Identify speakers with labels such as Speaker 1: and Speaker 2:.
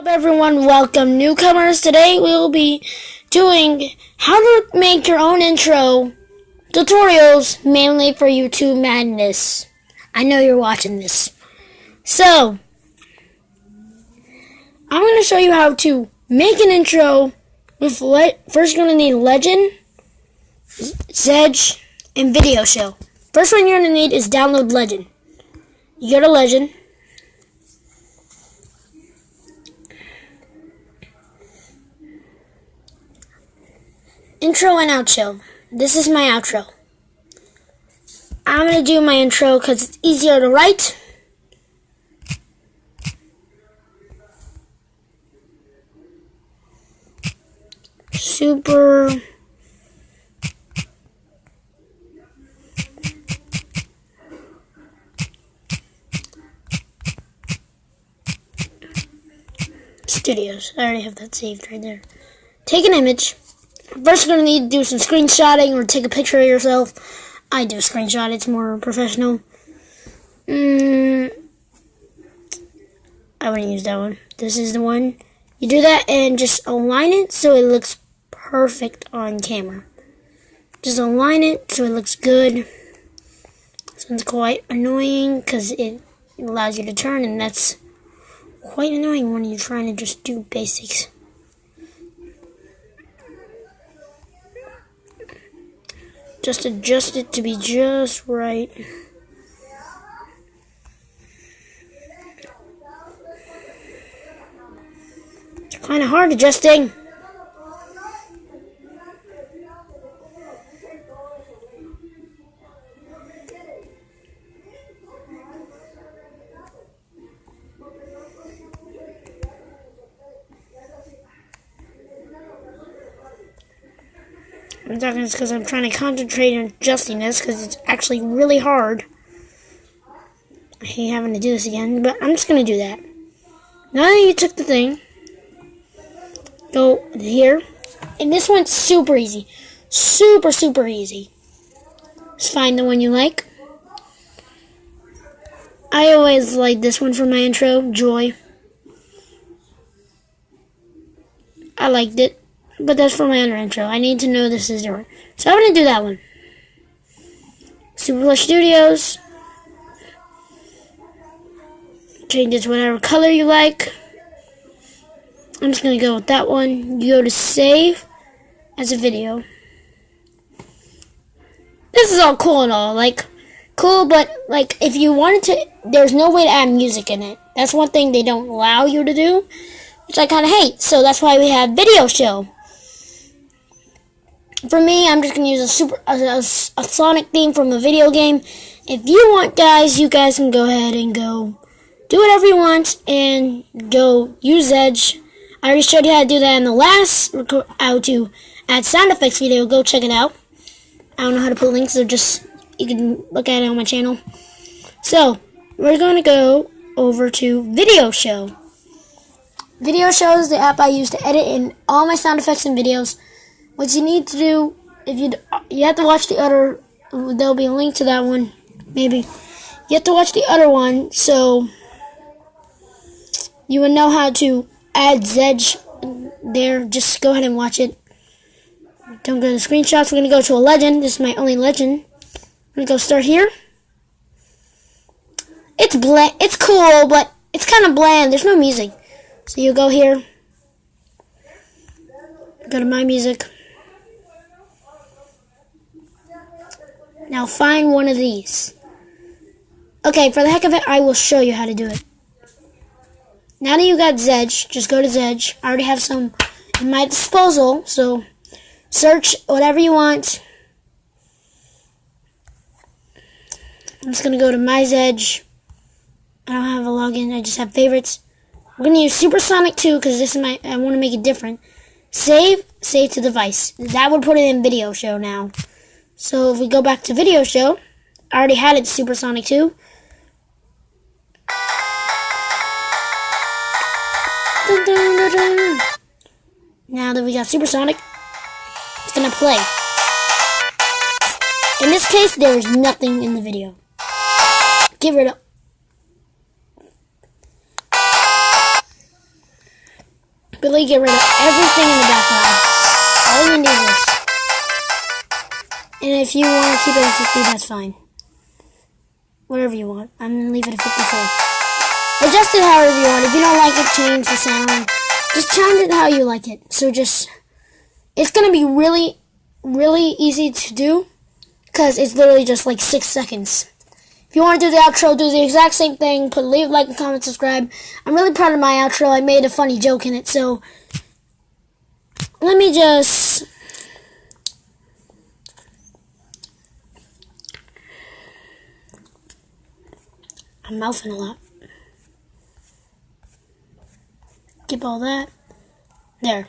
Speaker 1: Everyone, welcome newcomers. Today we will be doing how to make your own intro tutorials mainly for YouTube Madness. I know you're watching this. So, I'm going to show you how to make an intro with first you're going to need Legend, Zedge, and Video Show. First one you're going to need is download Legend. You go to Legend. Intro and outro. This is my outro. I'm going to do my intro because it's easier to write. Super Studios. I already have that saved right there. Take an image. First, you're going to need to do some screenshotting or take a picture of yourself. I do a screenshot. It's more professional. I wouldn't use that one. This is the one. You do that and just align it so it looks perfect on camera. Just align it so it looks good. This one's quite annoying because it allows you to turn, and that's quite annoying when you're trying to just do basics. Just adjust it to be just right. It's kind of hard adjusting. I'm talking this because I'm trying to concentrate on adjusting this because it's actually really hard. I hate having to do this again, but I'm just going to do that. Now that you took the thing, go here. And this one's super easy. Super, super easy. Just find the one you like. I always like this one for my intro, Joy. I liked it. But that's for my other intro. I need to know this is different. So I'm going to do that one. Superflush Studios. Change it to whatever color you like. I'm just going to go with that one. You go to save as a video. This is all cool and all. Cool, but if you wanted to, there's no way to add music in it. That's one thing they don't allow you to do, which I kind of hate. So that's why we have Video Show. For me, I'm just going to use a Sonic theme from a video game. If you want, guys, you guys can go ahead and go do whatever you want and go use Edge. I already showed you how to do that in the last how to add sound effects video. Go check it out. I don't know how to put links, so just you can look at it on my channel. So, we're going to go over to Video Show. Video Show is the app I use to edit in all my sound effects and videos. What you need to do, if you have to watch the other, there'll be a link to that one, maybe. You have to watch the other one, so you would know how to add Zedge there. Just go ahead and watch it. Don't go to the screenshots. We're going to go to a Legend. This is my only Legend. I'm going to go start here. It's cool, but it's kind of bland. There's no music. So you go here. Go to My Music. Now find one of these. Okay, for the heck of it, I will show you how to do it. Now that you got Zedge, just go to Zedge. I already have some in my disposal, so search whatever you want. I'm just going to go to My Zedge. I don't have a login, I just have favorites. We're going to use Supersonic 2 because this is I want to make it different. Save to device. That would put it in Video Show now. So if we go back to Video Show, I already had it Supersonic 2. Dun, dun, dun, dun. Now that we got Supersonic, it's gonna play. In this case, there is nothing in the video. Give it up. really get rid of everything in the background. All I'm going to do is this. And if you want to keep it at 50, that's fine. Whatever you want. I'm going to leave it at 54. Adjust it however you want. If you don't like it, change the sound. Just change it how you like it. So just, it's going to be really, really easy to do. Because it's literally just like 6 seconds. If you want to do the outro, do the exact same thing. Leave a like, and comment, subscribe. I'm really proud of my outro. I made a funny joke in it. So, let me just... I'm mouthing a lot. Skip all that. There.